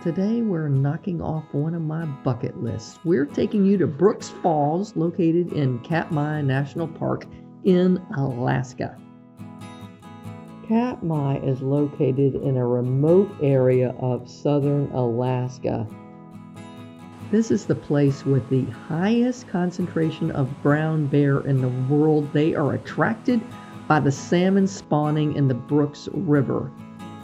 Today we're knocking off one of my bucket lists. We're taking you to Brooks Falls, located in Katmai National Park in Alaska. Katmai is located in a remote area of southern Alaska. This is the place with the highest concentration of brown bear in the world. They are attracted by the salmon spawning in the Brooks River.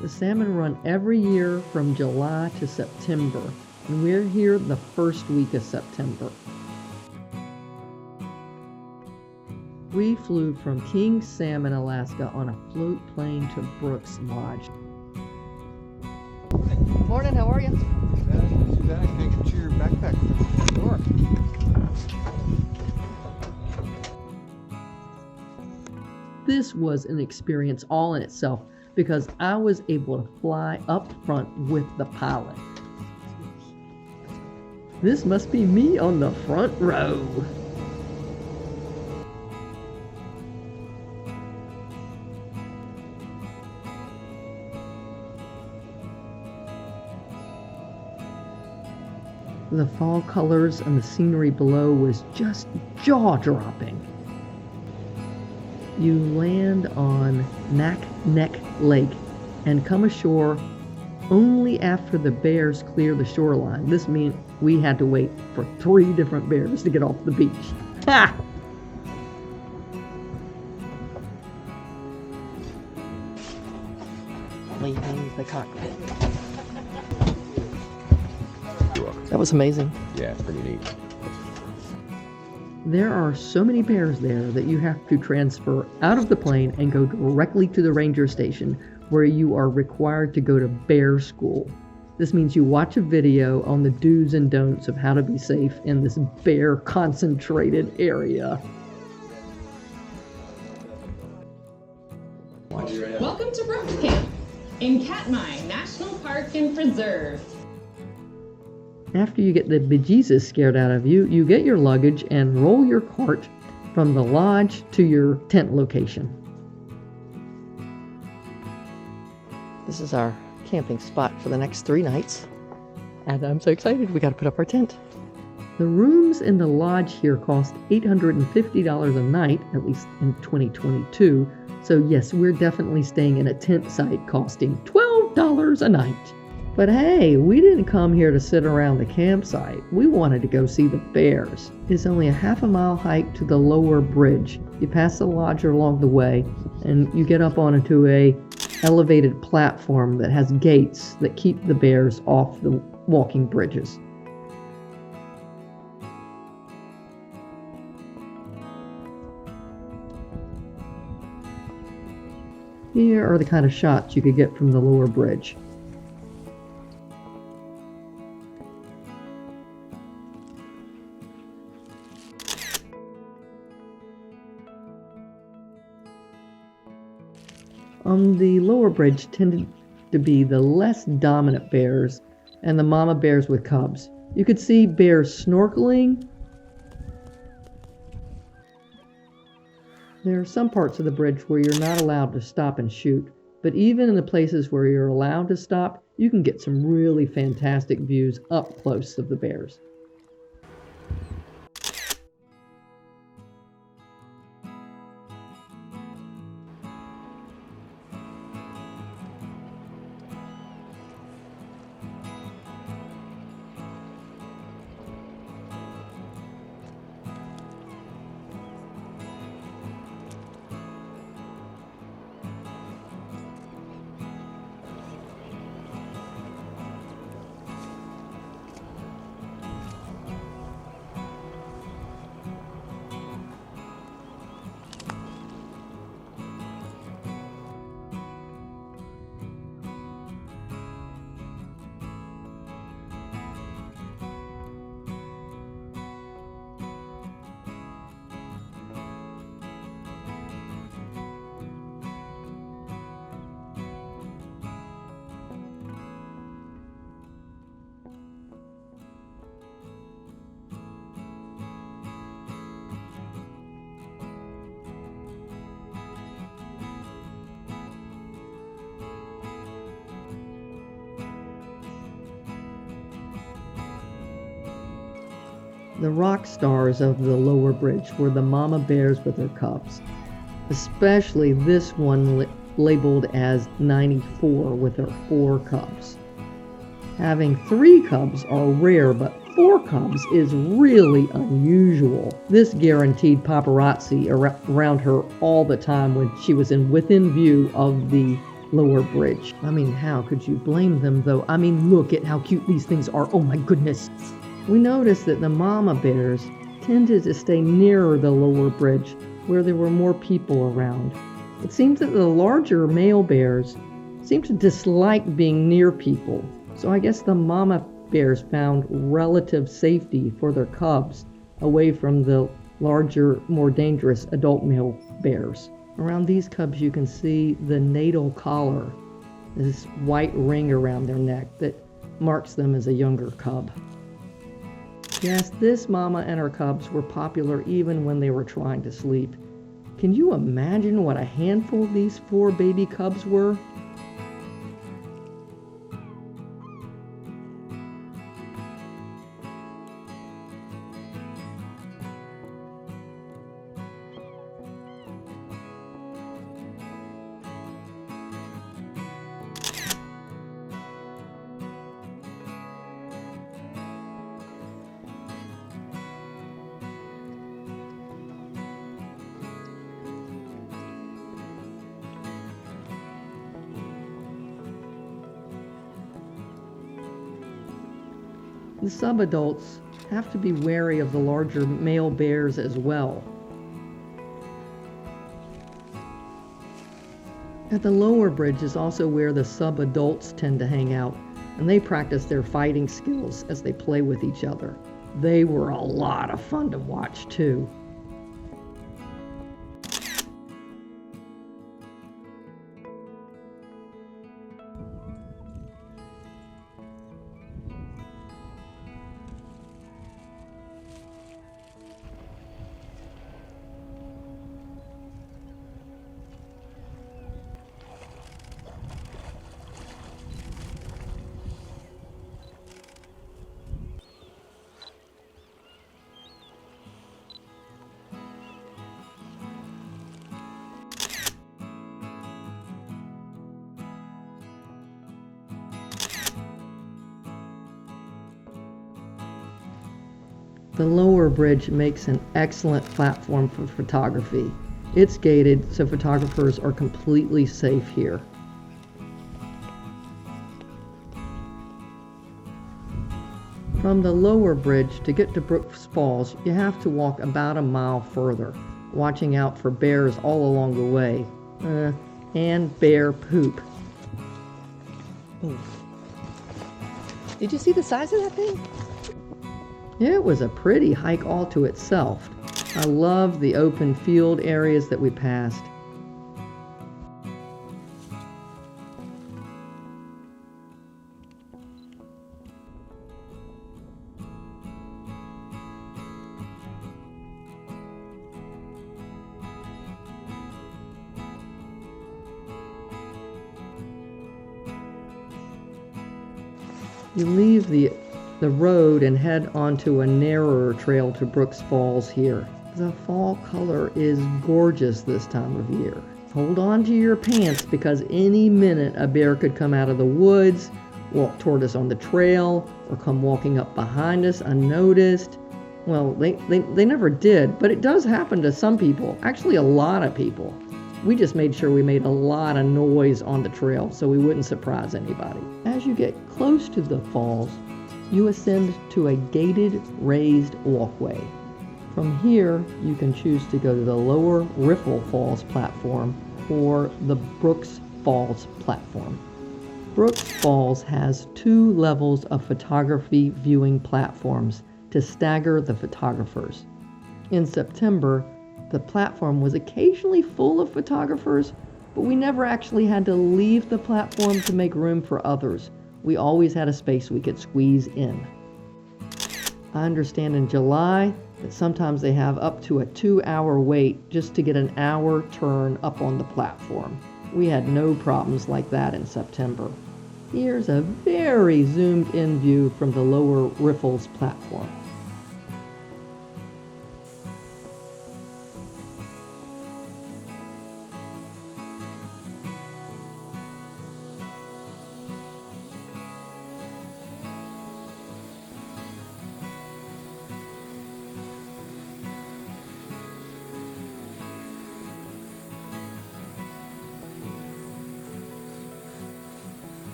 The salmon run every year from July to September, and we're here the first week of September. We flew from King Salmon, Alaska on a float plane to Brooks Lodge. Morning, how are you? Not too bad. Can I get your backpack? Sure. This was an experience all in itself because I was able to fly up front with the pilot. This must be me on the front row. The fall colors and the scenery below was just jaw-dropping. You land on Neck Lake and come ashore only after the bears clear the shoreline. This means we had to wait for 3 different bears to get off the beach. Ha! Leaving the cockpit. That was amazing. Yeah, it's pretty neat. There are so many bears there that you have to transfer out of the plane and go directly to the ranger station where you are required to go to bear school. This means you watch a video on the do's and don'ts of how to be safe in this bear concentrated area. Welcome to Brooks Camp in Katmai National Park and Preserve. After you get the bejesus scared out of you, you get your luggage and roll your cart from the lodge to your tent location. This is our camping spot for the next 3 nights, and I'm so excited. We got to put up our tent. The rooms in the lodge here cost $850 a night, at least in 2022. So yes, we're definitely staying in a tent site costing $12 a night. But hey, we didn't come here to sit around the campsite. We wanted to go see the bears. It's only a half-a-mile hike to the lower bridge. You pass the lodge along the way, and you get up onto a elevated platform that has gates that keep the bears off the walking bridges. Here are the kind of shots you could get from the lower bridge. On the lower bridge tended to be the less dominant bears and the mama bears with cubs. You could see bears snorkeling. There are some parts of the bridge where you're not allowed to stop and shoot, but even in the places where you're allowed to stop, you can get some really fantastic views up close of the bears. The rock stars of the lower bridge were the mama bears with their cubs, especially this one labeled as 94 with her 4 cubs. Having 3 cubs are rare, but 4 cubs is really unusual. This guaranteed paparazzi around her all the time when she was within view of the lower bridge. I mean, how could you blame them though? I mean, look at how cute these things are. Oh my goodness. We noticed that the mama bears tended to stay nearer the lower bridge where there were more people around. It seems that the larger male bears seem to dislike being near people. So I guess the mama bears found relative safety for their cubs away from the larger, more dangerous adult male bears. Around these cubs you can see the natal collar, this white ring around their neck that marks them as a younger cub. Yes, this mama and her cubs were popular even when they were trying to sleep. Can you imagine what a handful these 4 baby cubs were? The subadults have to be wary of the larger male bears as well. At the lower bridge is also where the subadults tend to hang out, and they practice their fighting skills as they play with each other. They were a lot of fun to watch too. The lower bridge makes an excellent platform for photography. It's gated, so photographers are completely safe here. From the lower bridge to get to Brooks Falls, you have to walk about a mile further, watching out for bears all along the way, and bear poop. Oof. Did you see the size of that thing? It was a pretty hike all to itself. I loved the open field areas that we passed. You leave the road and head onto a narrower trail to Brooks Falls here. The fall color is gorgeous this time of year. Hold on to your pants because any minute a bear could come out of the woods, walk toward us on the trail, or come walking up behind us unnoticed. Well, they never did, but it does happen to some people, actually a lot of people. We just made sure we made a lot of noise on the trail so we wouldn't surprise anybody. As you get close to the falls, you ascend to a gated, raised walkway. From here, you can choose to go to the lower Riffle Falls platform or the Brooks Falls platform. Brooks Falls has 2 levels of photography viewing platforms to stagger the photographers. In September, the platform was occasionally full of photographers, but we never actually had to leave the platform to make room for others. We always had a space we could squeeze in. I understand in July that sometimes they have up to a 2-hour wait just to get an hour turn up on the platform. We had no problems like that in September. Here's a very zoomed in view from the lower Riffles platform.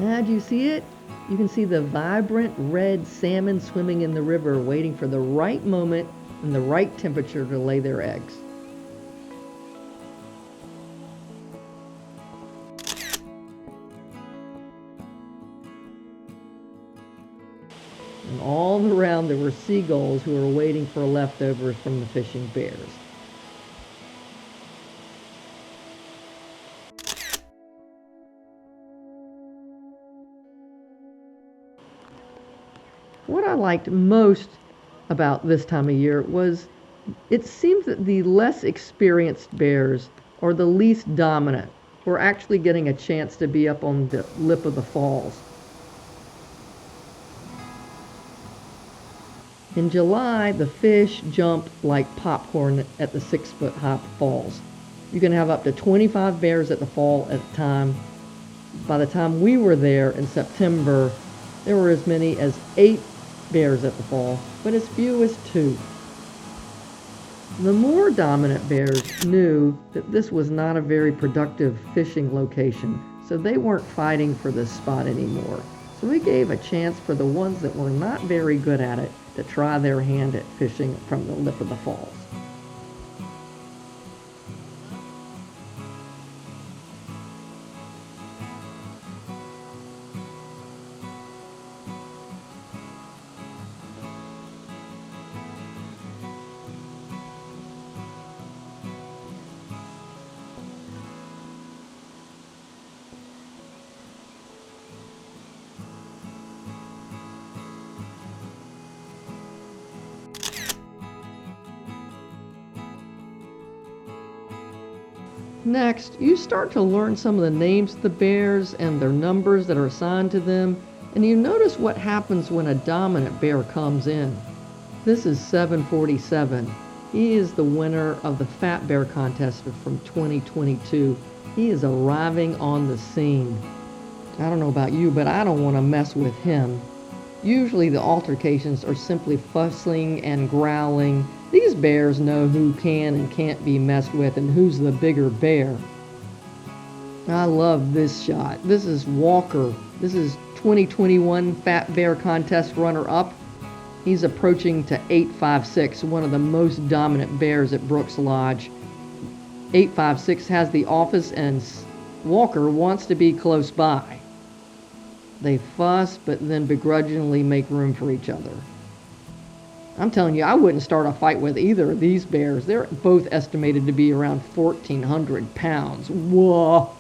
Ah, do you see it? You can see the vibrant red salmon swimming in the river, waiting for the right moment and the right temperature to lay their eggs. And all around there were seagulls who were waiting for leftovers from the fishing bears. What I liked most about this time of year was it seems that the less experienced bears, or the least dominant, were actually getting a chance to be up on the lip of the falls. In July, the fish jump like popcorn at the 6-foot high falls. You can have up to 25 bears at the fall at a time. By the time we were there in September, there were as many as 8 bears at the fall, but as few as 2. The more dominant bears knew that this was not a very productive fishing location, so they weren't fighting for this spot anymore. So we gave a chance for the ones that were not very good at it to try their hand at fishing from the lip of the falls. Next, you start to learn some of the names of the bears and their numbers that are assigned to them, and you notice what happens when a dominant bear comes in. This is 747. He is the winner of the Fat Bear Contest from 2022. He is arriving on the scene. I don't know about you, but I don't want to mess with him. Usually the altercations are simply fussing and growling. These bears know who can and can't be messed with and who's the bigger bear. I love this shot. This is Walker. This is 2021 Fat Bear Contest runner-up. He's approaching to 856, one of the most dominant bears at Brooks Lodge. 856 has the office and Walker wants to be close by. They fuss, but then begrudgingly make room for each other. I'm telling you, I wouldn't start a fight with either of these bears. They're both estimated to be around 1,400 pounds. Whoa!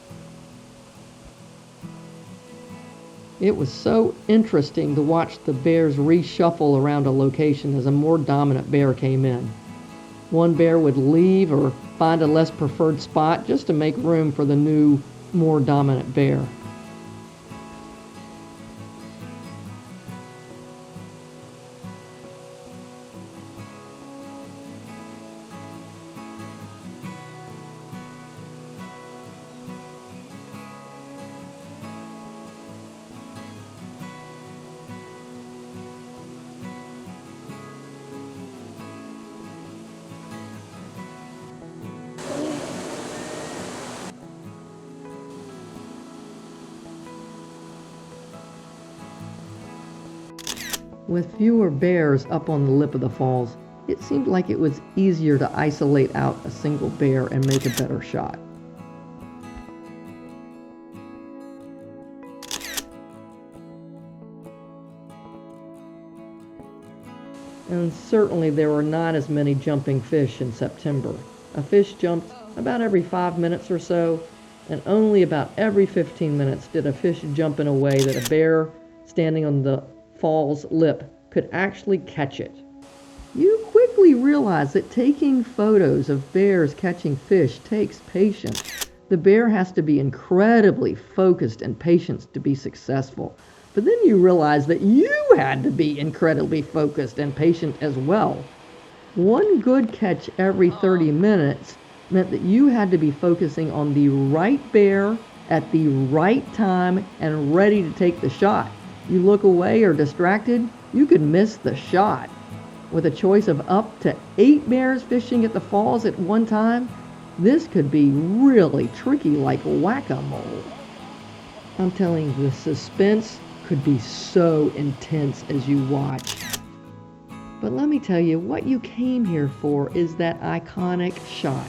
It was so interesting to watch the bears reshuffle around a location as a more dominant bear came in. One bear would leave or find a less preferred spot just to make room for the new, more dominant bear. With fewer bears up on the lip of the falls, it seemed like it was easier to isolate out a single bear and make a better shot. And certainly there were not as many jumping fish in September. A fish jumped about every 5 minutes or so, and only about every 15 minutes did a fish jump in a way that a bear standing on the fall's lip could actually catch it. You quickly realize that taking photos of bears catching fish takes patience. The bear has to be incredibly focused and patient to be successful. But then you realize that you had to be incredibly focused and patient as well. One good catch every 30 minutes meant that you had to be focusing on the right bear at the right time and ready to take the shot. You look away or distracted, you could miss the shot. With a choice of up to 8 bears fishing at the falls at one time, this could be really tricky like whack-a-mole. I'm telling you, the suspense could be so intense as you watch. But let me tell you, what you came here for is that iconic shot.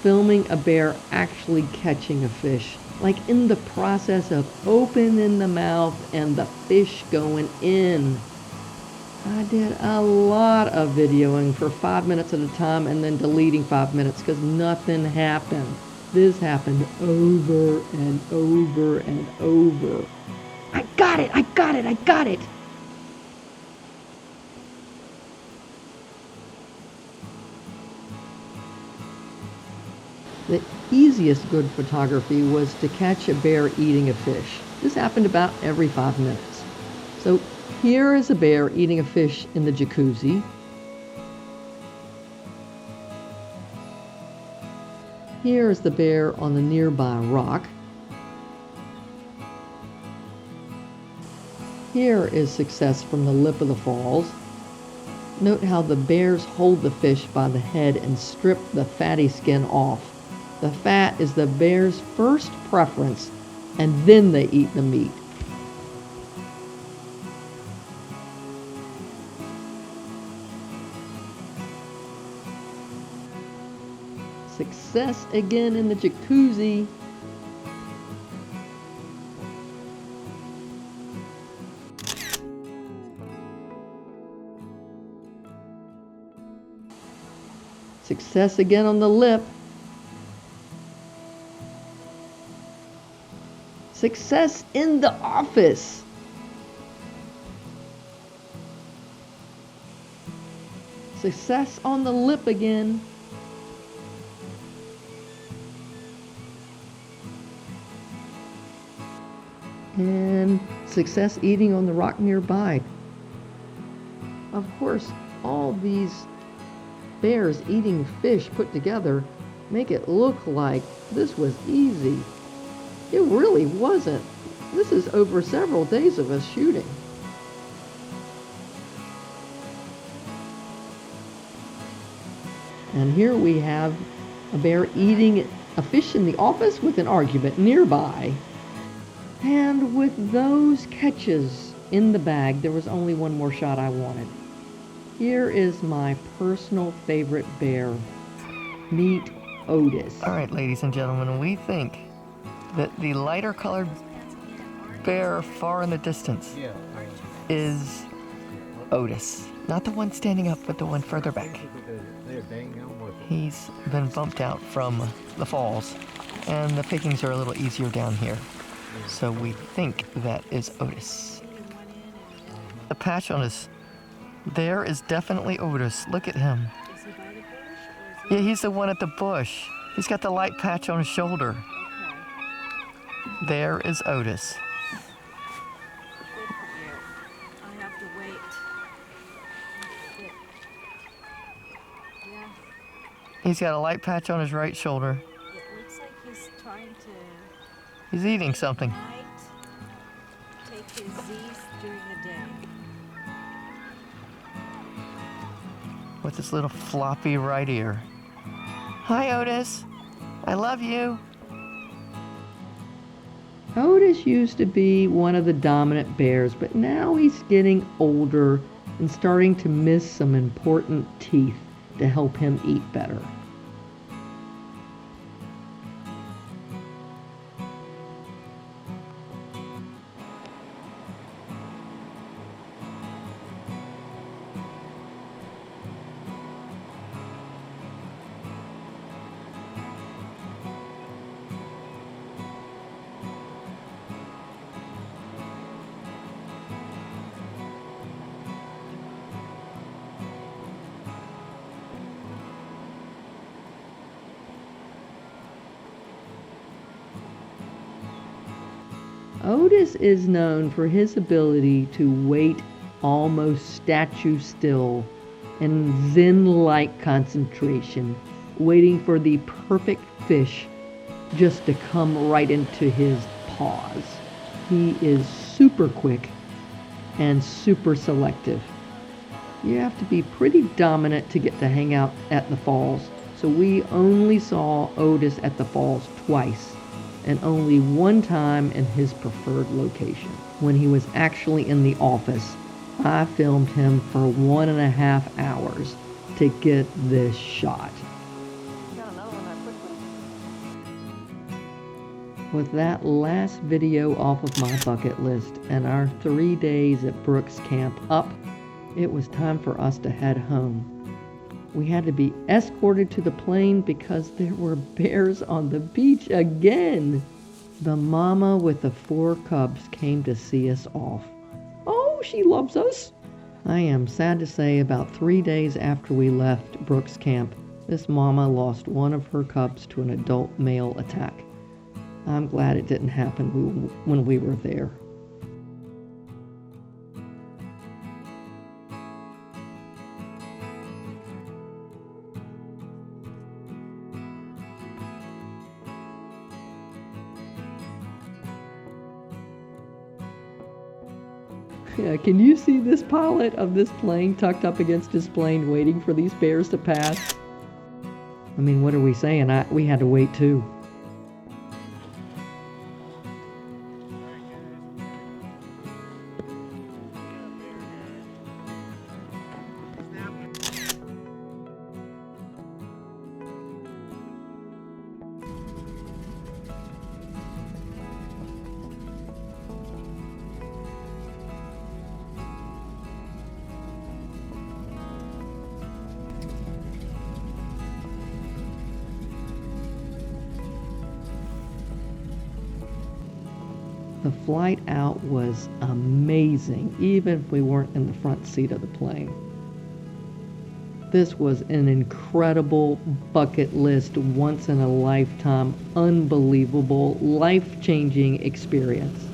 Filming a bear actually catching a fish, like in the process of opening the mouth and the fish going in. I did a lot of videoing for 5 minutes at a time and then deleting 5 minutes because nothing happened. This happened over and over and over. I got it! I got it! I got it! The easiest good photography was to catch a bear eating a fish. This happened about every 5 minutes. So here is a bear eating a fish in the jacuzzi. Here is the bear on the nearby rock. Here is success from the lip of the falls. Note how the bears hold the fish by the head and strip the fatty skin off. The fat is the bear's first preference, and then they eat the meat. Success again in the jacuzzi. Success again on the lip. Success in the office. Success on the lip again. And success eating on the rock nearby. Of course, all these bears eating fish put together make it look like this was easy. It really wasn't. This is over several days of us shooting. And here we have a bear eating a fish in the office with an argument nearby. And with those catches in the bag, there was only one more shot I wanted. Here is my personal favorite bear. Meet Otis. All right, ladies and gentlemen, we think that the lighter colored bear far in the distance is Otis. Not the one standing up, but the one further back. He's been bumped out from the falls, and the pickings are a little easier down here. So we think that is Otis. The patch on his there is definitely Otis. Look at him. Yeah, he's the one at the bush. He's got the light patch on his shoulder. There is Otis. I have to wait. Yeah. He's got a light patch on his right shoulder. It looks like he's trying to He's eating something. take his Z's during the day. With his little floppy right ear. Hi, Otis. I love you. Otis used to be one of the dominant bears, but now he's getting older and starting to miss some important teeth to help him eat better. Otis is known for his ability to wait almost statue still in Zen-like concentration, waiting for the perfect fish just to come right into his paws. He is super quick and super selective. You have to be pretty dominant to get to hang out at the falls, so we only saw Otis at the falls twice. and only one time in his preferred location. When he was actually in the office, I filmed him for 1.5 hours to get this shot. With that last video off of my bucket list and our 3 days at Brooks Camp up, it was time for us to head home. We had to be escorted to the plane because there were bears on the beach again. The mama with the 4 cubs came to see us off. Oh, she loves us. I am sad to say about 3 days after we left Brooks Camp, this mama lost one of her cubs to an adult male attack. I'm glad it didn't happen when we were there. Yeah, can you see this pilot of this plane tucked up against his plane waiting for these bears to pass? I mean, what are we saying? We had to wait too. The flight out was amazing, even if we weren't in the front seat of the plane. This was an incredible bucket list, once in a lifetime, unbelievable, life-changing experience.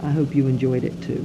I hope you enjoyed it too.